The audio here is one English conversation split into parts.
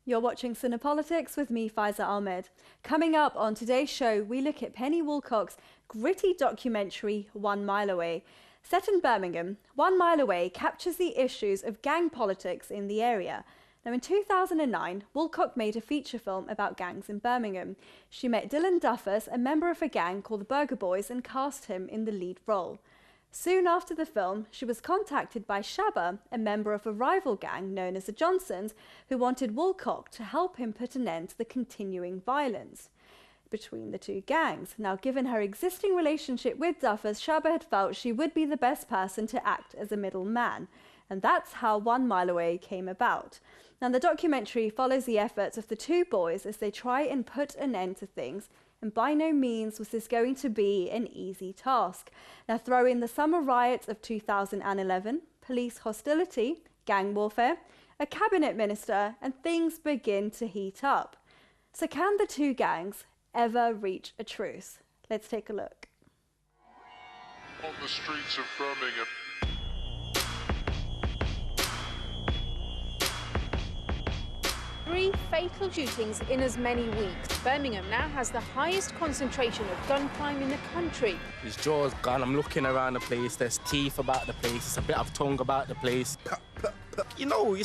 You're watching Cinepolitics with me, Faiza Ahmed. Coming up on today's show, we look at Penny Woolcock's gritty documentary, 1 Mile Away. Set in Birmingham, 1 Mile Away captures the issues of gang politics in the area. Now, in 2009, Woolcock made a feature film about gangs in Birmingham. She met Dylan Duffus, a member of a gang called the Burger Boys, and cast him in the lead role. Soon after the film, she was contacted by Shabba, a member of a rival gang known as the Johnsons, who wanted Woolcock to help him put an end to the continuing violence between the two gangs. Now, given her existing relationship with Duffus, Shabba had felt she would be the best person to act as a middleman. And that's how 1 Mile Away came about. Now, the documentary follows the efforts of the two boys as they try and put an end to things. And by no means was this going to be an easy task. Now, throw in the summer riots of 2011, police hostility, gang warfare, a cabinet minister, and things begin to heat up. So can the two gangs ever reach a truce? Let's take a look. On the streets of Birmingham. Three fatal shootings in as many weeks. Birmingham now has the highest concentration of gun crime in the country. His jaw's gone, I'm looking around the place, there's teeth about the place, there's a bit of tongue about the place. You know,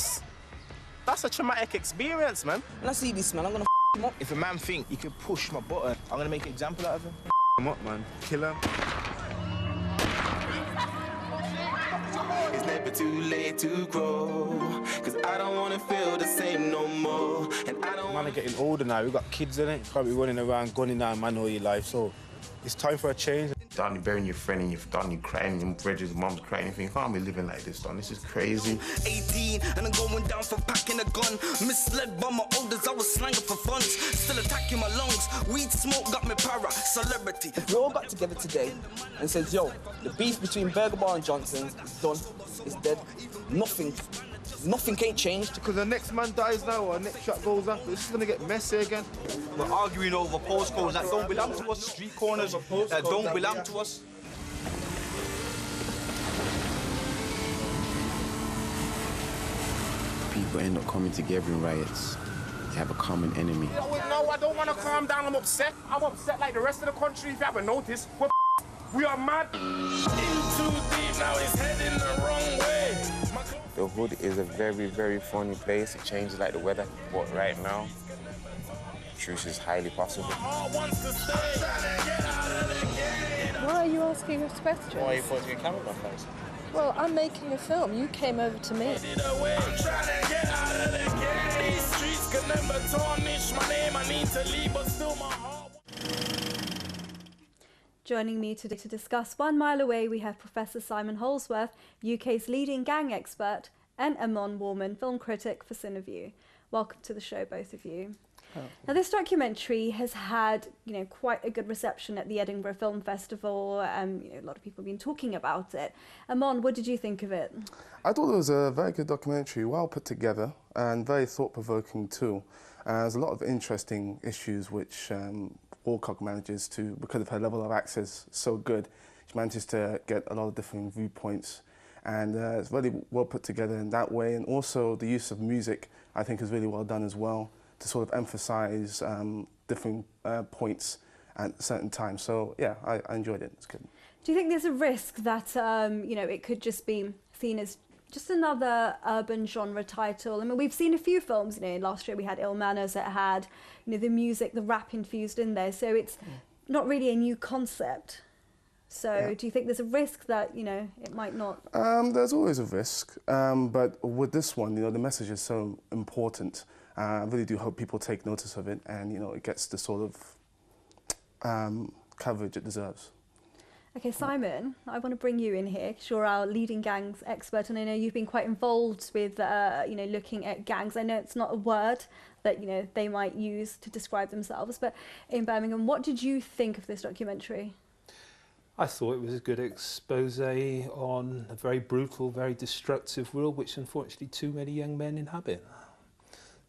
that's a traumatic experience, man. When I see this man, I'm gonna him up. If a man think he can push my button, I'm gonna make an example out of him. Him up, man. Kill him. It's never too late to grow, cause I don't wanna feel the same no more. And I don't Man are getting older now, we've got kids in it, you can't be running around gunning down man all your life, so it's time for a change. Done, you're burying your friend and you've done, you're crying, your brother's mum's crying, you can't be living like this, son. This is crazy. 18 and I'm going down for packing a gun. Misled by my elders, I was slanging for funds. Still attacking my lungs, weed smoke got me para, celebrity. We all got together today and said, yo, the beef between Burger Bar and Johnson's is done, it's dead. Nothing can't change. Because the next man dies now or the next shot goes up, it's just gonna get messy again. We're arguing over postcodes that don't belong to us, street corners that don't belong to us. People end up coming together in riots. They have a common enemy. No, I don't want to calm down, I'm upset. I'm upset like the rest of the country, if you haven't noticed. We are mad. In too deep, now it's heading the wrong way. The hood is a very, very funny place. It changes like the weather. But right now, truce is highly possible. Why are you asking us questions? Why are you pointing a camera on my face? Well, I'm making a film. You came over to me. Joining me today to discuss 1 Mile Away, we have Professor Simon Holsworth, UK's leading gang expert, and Amon Warman, film critic for Cineview. Welcome to the show, both of you. Oh. Now, this documentary has had, quite a good reception at the Edinburgh Film Festival. A lot of people have been talking about it. Amon, what did you think of it? I thought it was a very good documentary, well put together and very thought-provoking too. There's a lot of interesting issues which Woolcock manages to, because of her level of access so good, she manages to get a lot of different viewpoints, and it's really well put together in that way. And also the use of music, I think, is really well done as well, to sort of emphasize different points at certain times. So yeah, I enjoyed it. It's good. Do you think there's a risk that it could just be seen as just another urban genre title? I mean, we've seen a few films, last year we had Ill Manners that had, the music, the rap infused in there, so it's not really a new concept. So do you think there's a risk that, it might not? There's always a risk, but with this one, the message is so important. I really do hope people take notice of it and, it gets the sort of coverage it deserves. Okay, Simon, I want to bring you in here because you're our leading gangs expert, and I know you've been quite involved with, looking at gangs. I know it's not a word that, they might use to describe themselves, but in Birmingham, what did you think of this documentary? I thought it was a good expose on a very brutal, very destructive world, which unfortunately too many young men inhabit.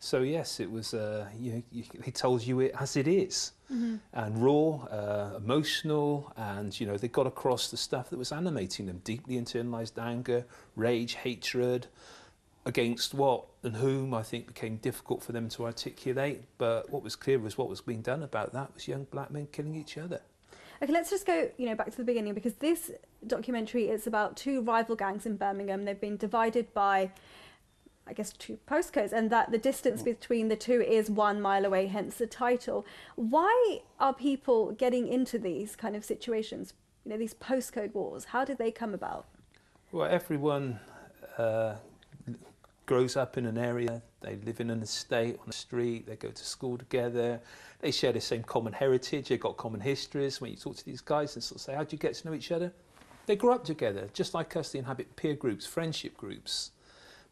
So yes, it was. He tells you it as it is, and raw, emotional, and they got across the stuff that was animating them: deeply internalized anger, rage, hatred, against what and whom, I think became difficult for them to articulate. But what was clear was what was being done about that was young black men killing each other. Okay, let's just go, back to the beginning, because this documentary is about two rival gangs in Birmingham. They've been divided by, I guess, two postcodes, and that the distance between the two is 1 mile away, hence the title. Why are people getting into these kind of situations, these postcode wars? How did they come about? Well, everyone grows up in an area, they live in an estate, on a street, they go to school together, they share the same common heritage, they've got common histories. When you talk to these guys and sort of say, how do you get to know each other? They grow up together, just like us, they inhabit peer groups, friendship groups.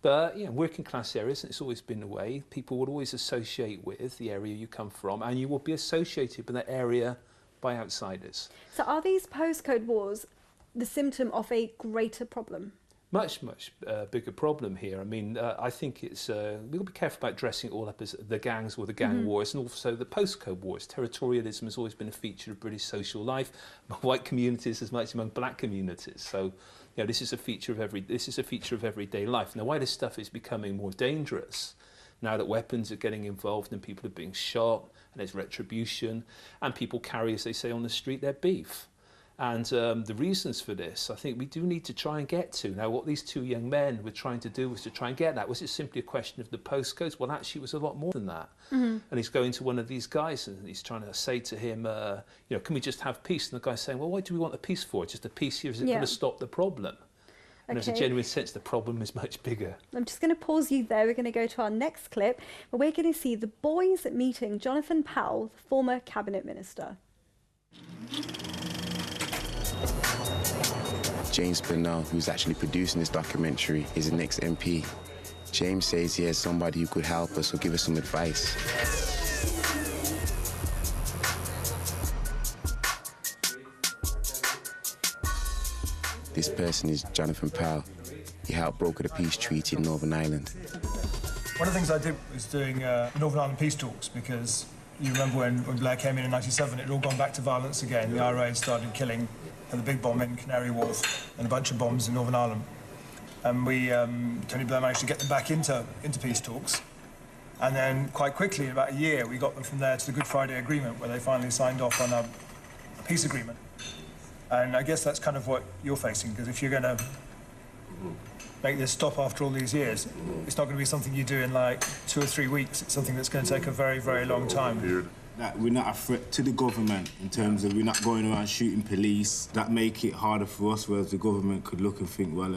But, working class areas, and it's always been the way, people would always associate with the area you come from, and you will be associated with that area by outsiders. So are these postcode wars the symptom of a greater problem? Much bigger problem here. I mean, I think it's we've got to be careful about dressing it all up as the gangs or the gang wars, and also the postcode wars. Territorialism has always been a feature of British social life, among white communities as much as among black communities. So, this is a feature of everyday life. Now, why this stuff is becoming more dangerous now that weapons are getting involved and people are being shot and there's retribution and people carry, as they say on the street, their beef. And the reasons for this, I think we do need to try and get to. Now, what these two young men were trying to do was to try and get that. Was it simply a question of the postcodes? Well, actually, it was a lot more than that. And he's going to one of these guys and he's trying to say to him, can we just have peace? And the guy's saying, well, why do we want the peace for? Just a peace here, is it going to stop the problem? And there's a genuine sense the problem is much bigger. I'm just going to pause you there. We're going to go to our next clip, where we're going to see the boys meeting Jonathan Powell, the former cabinet minister. James Burnell, who's actually producing this documentary, is the next MP. James says he has somebody who could help us or give us some advice. This person is Jonathan Powell. He helped broker the peace treaty in Northern Ireland. One of the things I did was doing Northern Ireland peace talks, because you remember when Blair came in '97, it had all gone back to violence again. The IRA started killing, had the big bomb in Canary Wharf and a bunch of bombs in Northern Ireland. And Tony Blair managed to get them back into peace talks. And then quite quickly, in about a year, we got them from there to the Good Friday Agreement, where they finally signed off on a peace agreement. And I guess that's kind of what you're facing, because if you're going to make this stop after all these years, it's not going to be something you do in like 2 or 3 weeks. It's something that's going to take a very, very long time. That we're not a threat to the government in terms of we're not going around shooting police. That make it harder for us, whereas the government could look and think, well,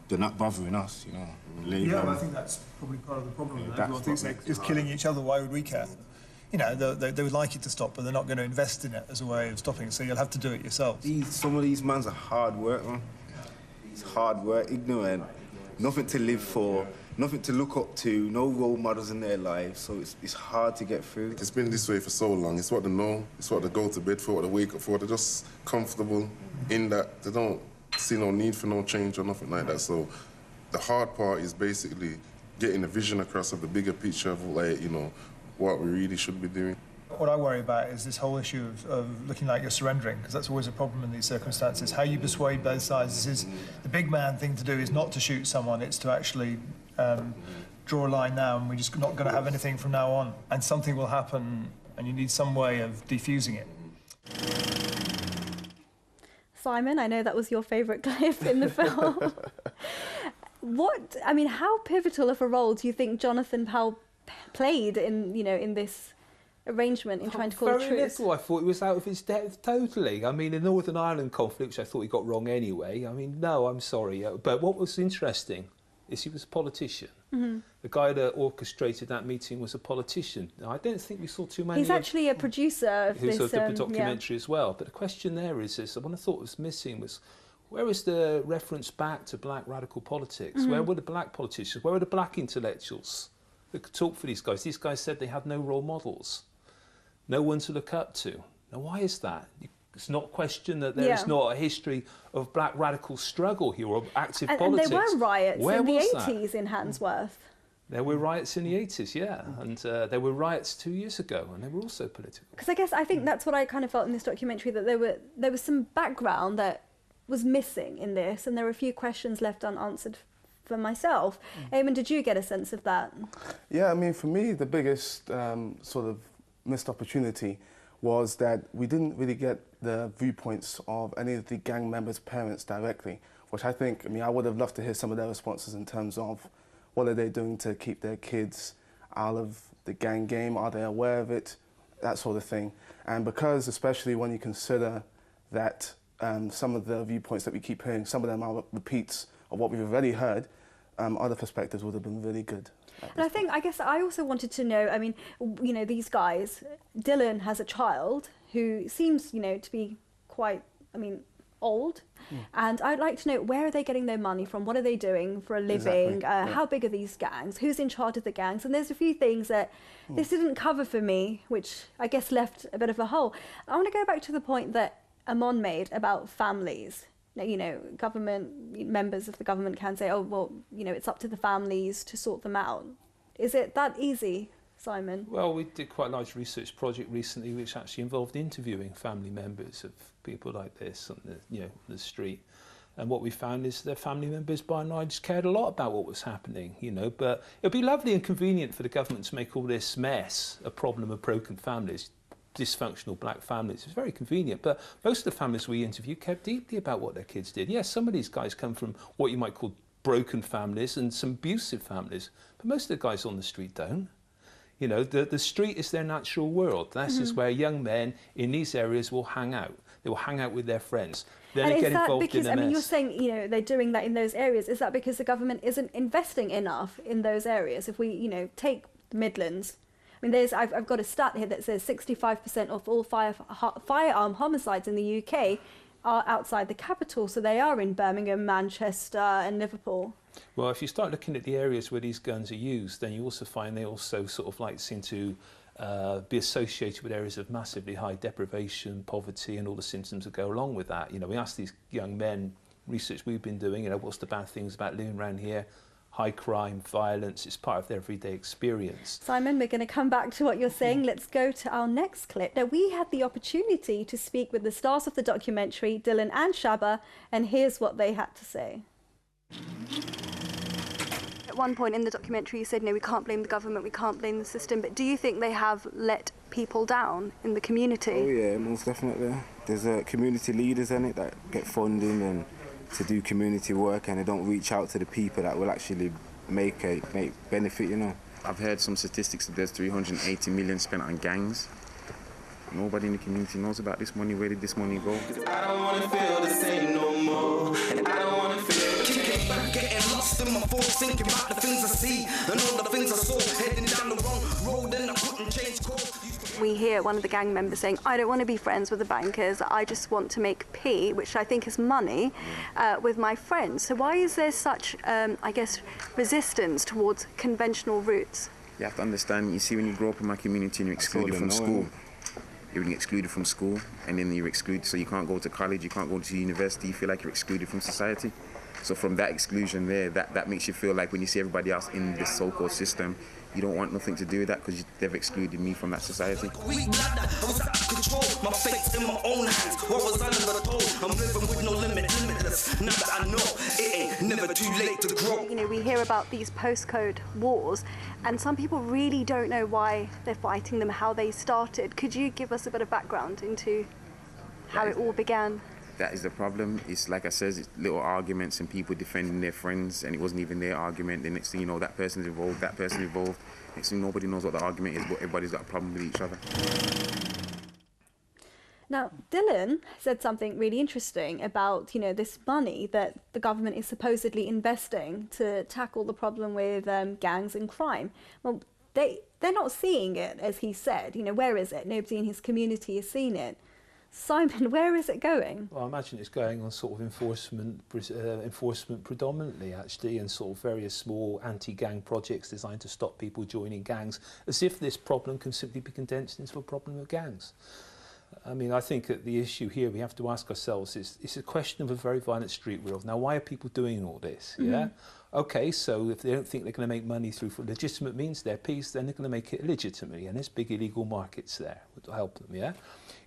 they're not bothering us, Yeah, I think that's probably part of the problem. Everyone thinks they're just killing each other. Why would we care? They would like it to stop, but they're not going to invest in it as a way of stopping it, so you'll have to do it yourself. Some of these mans are hard work, man. It's hard work, ignorant, nothing to live for, nothing to look up to, no role models in their lives, so it's hard to get through. It's been this way for so long. It's what they know, it's what they go to bed for, what they wake up for. They're just comfortable in that. They don't see no need for no change or nothing like that. So the hard part is basically getting a vision across of the bigger picture of, what we really should be doing. What I worry about is this whole issue of looking like you're surrendering, because that's always a problem in these circumstances. How you persuade both sides is the big man thing to do is not to shoot someone, it's to actually draw a line now, and we're just not going to have anything from now on. And something will happen, and you need some way of defusing it. Simon, I know that was your favourite clip in the film. How pivotal of a role do you think Jonathan Powell played in this arrangement in trying to call Very truce? little. I thought he was out of his depth totally. I mean, the Northern Ireland conflict, which I thought he got wrong anyway. No, I'm sorry. But what was interesting is he was a politician. The guy that orchestrated that meeting was a politician. Now, I don't think we saw too many. He's actually a producer of who's this a documentary as well. But the question there is what I thought was missing was, where is the reference back to black radical politics? Where were the black politicians? Where were the black intellectuals that could talk for these guys? These guys said they had no role models, no one to look up to. Now, why is that? It's not a question that there is not a history of black radical struggle here or active politics. And there were riots Where in the was 80s in Handsworth. There were riots in the 80s, yeah. And there were riots 2 years ago, and they were also political. Because I think that's what I kind of felt in this documentary, that there was some background that was missing in this, and there were a few questions left unanswered for myself. Eamon, did you get a sense of that? Yeah, I mean, for me, the biggest sort of missed opportunity was that we didn't really get the viewpoints of any of the gang members' parents directly, which I think, I mean, I would have loved to hear some of their responses in terms of what are they doing to keep their kids out of the gang game, are they aware of it, that sort of thing. And because, especially when you consider that some of the viewpoints that we keep hearing, some of them are repeats of what we've already heard, other perspectives would have been really good. And I guess I also wanted to know, I mean, you know, these guys, Dylan has a child who seems, you know, to be quite, I mean, old. And I'd like to know, where are they getting their money from? What are they doing for a living? Exactly. How big are these gangs? Who's in charge of the gangs? And there's a few things that this didn't cover for me, which I guess left a bit of a hole. I want to go back to the point that Amon made about families. You know, government members of the government can say, oh, well, you know, it's up to the families to sort them out. Is it that easy, Simon? Well, we did quite a large research project recently which actually involved interviewing family members of people like this on the, you know, the street. And what we found is their family members, by and large, cared a lot about what was happening, you know. But it would be lovely and convenient for the government to make all this mess a problem of broken families, dysfunctional black families. It's very convenient, but most of the families we interviewed cared deeply about what their kids did. Yes, some of these guys come from what you might call broken families and some abusive families, but most of the guys on the street don't. You know, the street is their natural world. This is where young men in these areas will hang out. They will hang out with their friends. Then And they is get that involved because, in a I mean, you're mess. saying, you know, they're doing that in those areas. Is that because the government isn't investing enough in those areas? If we, you know, take the Midlands, I mean, I've got a stat here that says 65% of all firearm homicides in the UK are outside the capital. So they are in Birmingham, Manchester and Liverpool. Well, if you start looking at the areas where these guns are used, then you also find they also sort of like seem to be associated with areas of massively high deprivation, poverty, and all the symptoms that go along with that. You know, we ask these young men, research we've been doing, you know, what's the bad things about living around here? High crime, violence, it's part of their everyday experience. Simon, we're going to come back to what you're saying. Let's go to our next clip. Now, we had the opportunity to speak with the stars of the documentary, Dylan and Shaba, and here's what they had to say. At one point in the documentary, you said, no, we can't blame the government, we can't blame the system, but do you think they have let people down in the community? Oh yeah, most definitely. There's community leaders in it that get funding and to do community work, and they don't reach out to the people that will actually make benefit, you know. I've heard some statistics that there's 380 million spent on gangs. Nobody in the community knows about this money. Where did this money go? I don't wanna feel the same no more, and I don't wanna feel kicking back, getting lost in my thoughts, thinking about the things I see and all the things I saw, heading down the wrong road and I couldn't change course. We hear one of the gang members saying, I don't want to be friends with the bankers, I just want to make P, which I think is money, with my friends. So why is there such, I guess, resistance towards conventional routes? You have to understand, you see, when you grow up in my community and you're excluded from school, you're excluded from school, and then you're excluded, so you can't go to college, you can't go to university, you feel like you're excluded from society. So from that exclusion there, that makes you feel like when you see everybody else in this so-called system, you don't want nothing to do with that because they've excluded me from that society. Weak ladder, I was out of control, my fate's in my own hands. What was I never told? I'm living with no limit, limitless. Now that I know it ain't never too late to grow. You know, we hear about these postcode wars, and some people really don't know why they're fighting them, how they started. Could you give us a bit of background into how it all began? That is the problem. It's like I said, it's little arguments and people defending their friends, and it wasn't even their argument. The next thing you know, that person's involved, that person involved. Next thing nobody knows what the argument is, but everybody's got a problem with each other. Now, Dylan said something really interesting about, you know, this money that the government is supposedly investing to tackle the problem with gangs and crime. Well, they're not seeing it, as he said. You know, where is it? Nobody in his community has seen it. Simon, where is it going? Well, I imagine it's going on sort of enforcement predominantly, actually, and sort of various small anti-gang projects designed to stop people joining gangs, as if this problem can simply be condensed into a problem of gangs. I mean, I think that the issue here we have to ask ourselves is, it's a question of a very violent street world. Now, why are people doing all this? Yeah, Okay, so if they don't think they're going to make money through legitimate means, their piece, then they're going to make it illegitimately, and there's big illegal markets there which will help them, yeah?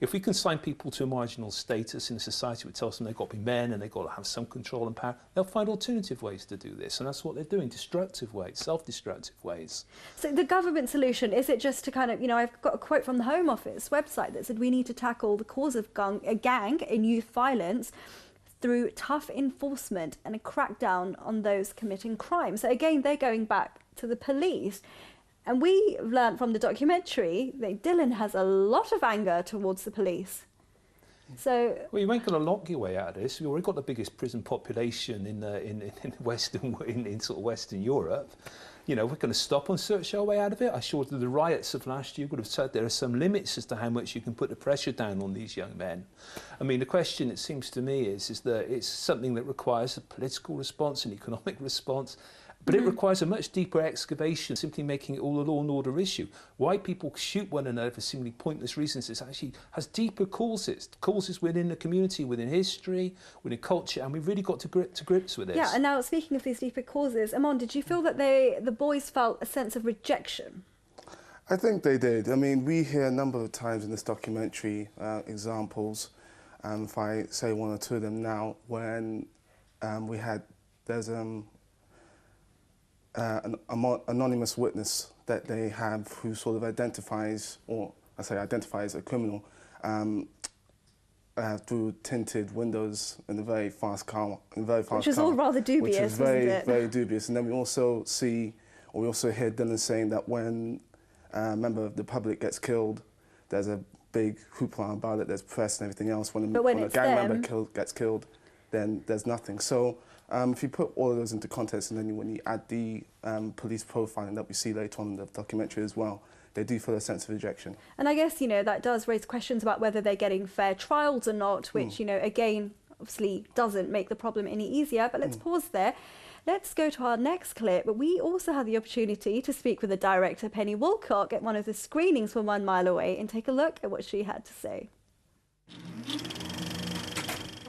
If we consign people to a marginal status in a society which tells them they've got to be men and they've got to have some control and power, they'll find alternative ways to do this, and that's what they're doing, destructive ways, self-destructive ways. So the government solution, is it just to kind of, you know, I've got a quote from the Home Office website that said we need to tackle the cause of gang and youth violence through tough enforcement and a crackdown on those committing crime. So again, they're going back to the police. And we learned from the documentary that Dylan has a lot of anger towards the police. So, well, you ain't going to lock your way out of this. We've already got the biggest prison population in sort of Western Europe. You know, we're going to stop and search our way out of it. I sure that the riots of last year would have said there are some limits as to how much you can put the pressure down on these young men. I mean, the question, it seems to me, is that it's something that requires a political response, an economic response, but it requires a much deeper excavation, simply making it all a law and order issue. Why people shoot one another for seemingly pointless reasons, it actually has deeper causes within the community, within history, within culture, and we've really got to grips with this. yeah, and now speaking of these deeper causes, Amon, did you feel that the boys felt a sense of rejection? I think they did. I mean, we hear a number of times in this documentary examples, if I say one or two of them now, when there's an anonymous witness that they have who sort of identifies, or I say identifies a criminal through tinted windows in a very fast car. Which is all rather dubious, which is very, isn't it? very dubious. And then we also hear Dylan saying that when a member of the public gets killed, there's a big hoopla about it, there's press and everything else. When a gang member gets killed, then there's nothing. So if you put all of those into context, and then when you add the police profiling that we see later on in the documentary as well, they do feel a sense of rejection. And I guess, you know, that does raise questions about whether they're getting fair trials or not, which, you know, again, obviously doesn't make the problem any easier. But let's pause there. Let's go to our next clip. But we also had the opportunity to speak with the director, Penny Woolcock, at one of the screenings from 1 Mile Away, and take a look at what she had to say.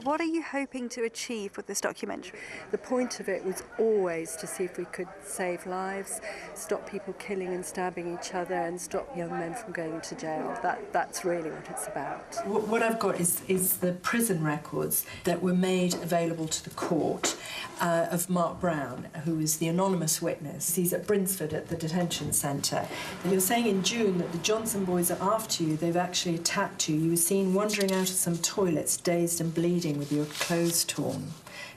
What are you hoping to achieve with this documentary? The point of it was always to see if we could save lives, stop people killing and stabbing each other, and stop young men from going to jail. That's really what it's about. What I've got is the prison records that were made available to the court of Mark Brown, who is the anonymous witness. He's at Brinsford at the detention centre. And you're saying in June that the Johnson boys are after you. They've actually attacked you. You were seen wandering out of some toilets, dazed and bleeding, with your clothes torn.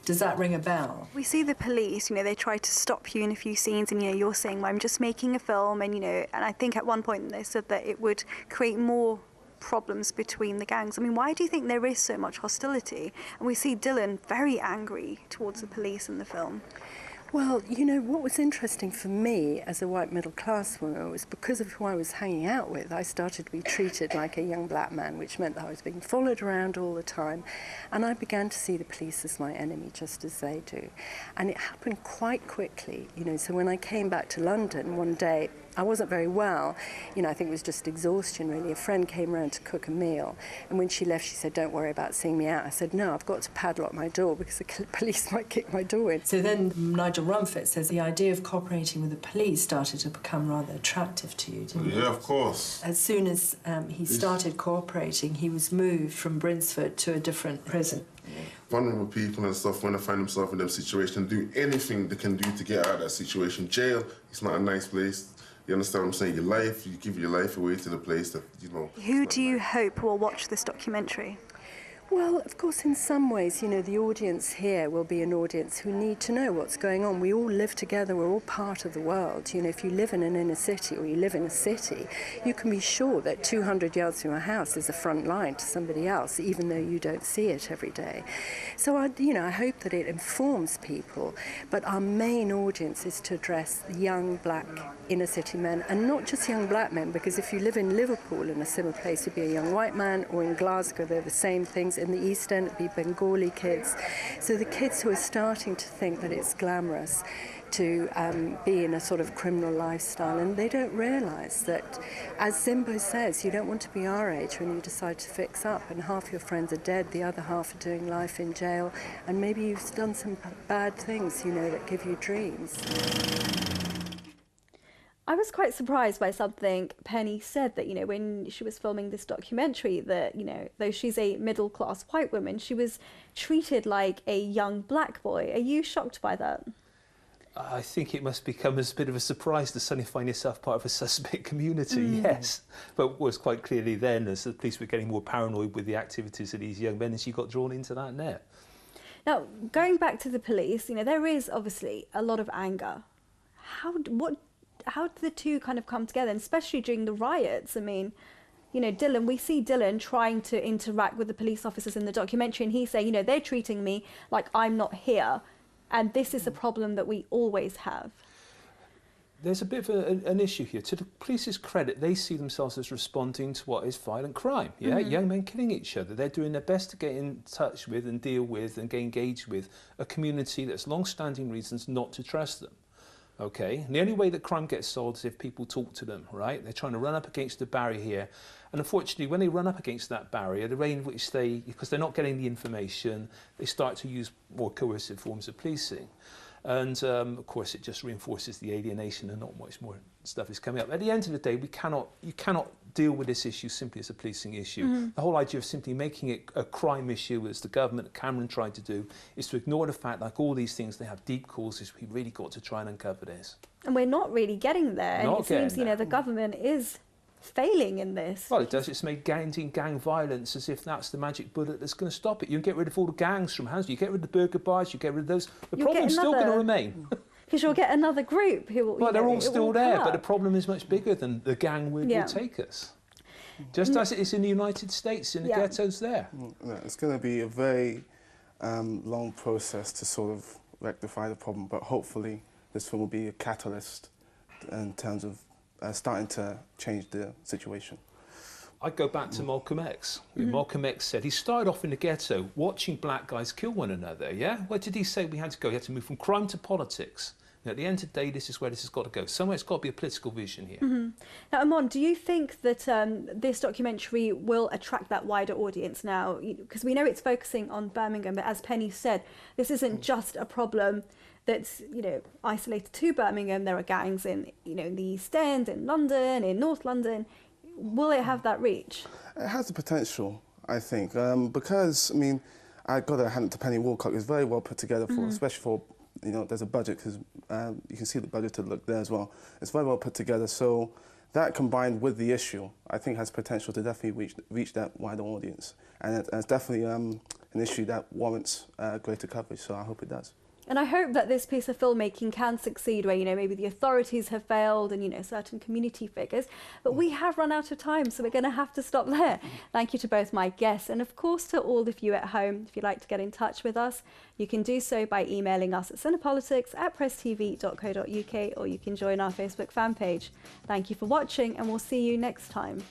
Does that ring a bell? We see the police, you know, they try to stop you in a few scenes, and, you know, you're saying, well, I'm just making a film, and, you know, and I think at one point they said that it would create more problems between the gangs. I mean, why do you think there is so much hostility? And we see Dylan very angry towards the police in the film. Well, you know, what was interesting for me as a white middle-class woman was because of who I was hanging out with, I started to be treated like a young black man, which meant that I was being followed around all the time. And I began to see the police as my enemy, just as they do. And it happened quite quickly, you know. So when I came back to London one day, I wasn't very well. You know, I think it was just exhaustion, really. A friend came round to cook a meal, and when she left, she said, don't worry about seeing me out. I said, no, I've got to padlock my door because the police might kick my door in. So then Nigel Rumford says the idea of cooperating with the police started to become rather attractive to you, didn't it? Yeah, of course. As soon as he started cooperating, he was moved from Brinsford to a different prison. Vulnerable people and stuff, when they find themselves in them situations, do anything they can do to get out of that situation. Jail, it's not a nice place. You understand what I'm saying? Your life, you give your life away to the place that, you know. Who do you hope will watch this documentary? Well, of course, in some ways, you know, the audience here will be an audience who need to know what's going on. We all live together, we're all part of the world. You know, if you live in an inner city or you live in a city, you can be sure that 200 yards from your house is a front line to somebody else, even though you don't see it every day. So, I hope that it informs people, but our main audience is to address young black inner city men, and not just young black men, because if you live in Liverpool in a similar place, you'd be a young white man, or in Glasgow, they're the same things. In the East End, it'd be Bengali kids. So the kids who are starting to think that it's glamorous to be in a sort of criminal lifestyle, and they don't realise that, as Zimbo says, you don't want to be our age when you decide to fix up, and half your friends are dead, the other half are doing life in jail, and maybe you've done some bad things, you know, that give you dreams. I was quite surprised by something Penny said, that, you know, when she was filming this documentary, that, you know, though she's a middle-class white woman, she was treated like a young black boy. Are you shocked by that? I think it must become as a bit of a surprise to suddenly find yourself part of a suspect community, yes. But it was quite clearly then, as the police were getting more paranoid with the activities of these young men, as you got drawn into that net. Now, going back to the police, you know, there is obviously a lot of anger. How did the two kind of come together, and especially during the riots? I mean, you know, we see Dylan trying to interact with the police officers in the documentary, and he's saying, you know, they're treating me like I'm not here. And this is a problem that we always have. There's a bit of an issue here. To the police's credit, they see themselves as responding to what is violent crime. Yeah, young men killing each other. They're doing their best to get in touch with and deal with and get engaged with a community that's long-standing reasons not to trust them. Okay, and the only way that crime gets solved is if people talk to them, right? They're trying to run up against the barrier here. And unfortunately, when they run up against that barrier, the way in which because they're not getting the information, they start to use more coercive forms of policing. And of course, it just reinforces the alienation, and not much more stuff is coming up. At the end of the day, you cannot deal with this issue simply as a policing issue. The whole idea of simply making it a crime issue, as the government, Cameron, tried to do, is to ignore the fact, like all these things, they have deep causes. We've really got to try and uncover this. And we're not really getting there. And it seems, you know, the government is failing in this. Well, it does. It's made gang violence as if that's the magic bullet that's going to stop it. You get rid of all the gangs from hands. You get rid of the burger bars. You get rid of those. The problem's still going to remain. Because you'll get another group who will. Well, they're all still there, but the problem is much bigger than the gang will take us. Just as it is in the United States, in the ghettos there. Yeah, it's going to be a very long process to sort of rectify the problem, but hopefully this film will be a catalyst in terms of starting to change the situation. I'd go back to Malcolm X. Malcolm X said he started off in the ghetto watching black guys kill one another, yeah? Where did he say we had to go? He had to move from crime to politics. And at the end of the day, this is where this has got to go. Somewhere it's got to be a political vision here. Now, Amon, do you think that this documentary will attract that wider audience now? Because we know it's focusing on Birmingham, but as Penny said, this isn't just a problem that's, you know, isolated to Birmingham. There are gangs in, you know, in the East End, in London, in North London. Will it have that reach? It has the potential, I think, because, I mean, I got to hand it to Penny Woolcock. It's very well put together for, especially for, you know, there's a budget, because you can see the budget to look there as well. It's very well put together, so that combined with the issue, I think has potential to definitely reach that wider audience. And it's definitely an issue that warrants greater coverage, so I hope it does. And I hope that this piece of filmmaking can succeed where, you know, maybe the authorities have failed and, you know, certain community figures, but we have run out of time, so we're going to have to stop there. Thank you to both my guests, and of course to all of you at home. If you'd like to get in touch with us, you can do so by emailing us at cinepolitics@presstv.co.uk, or you can join our Facebook fan page. Thank you for watching, and we'll see you next time.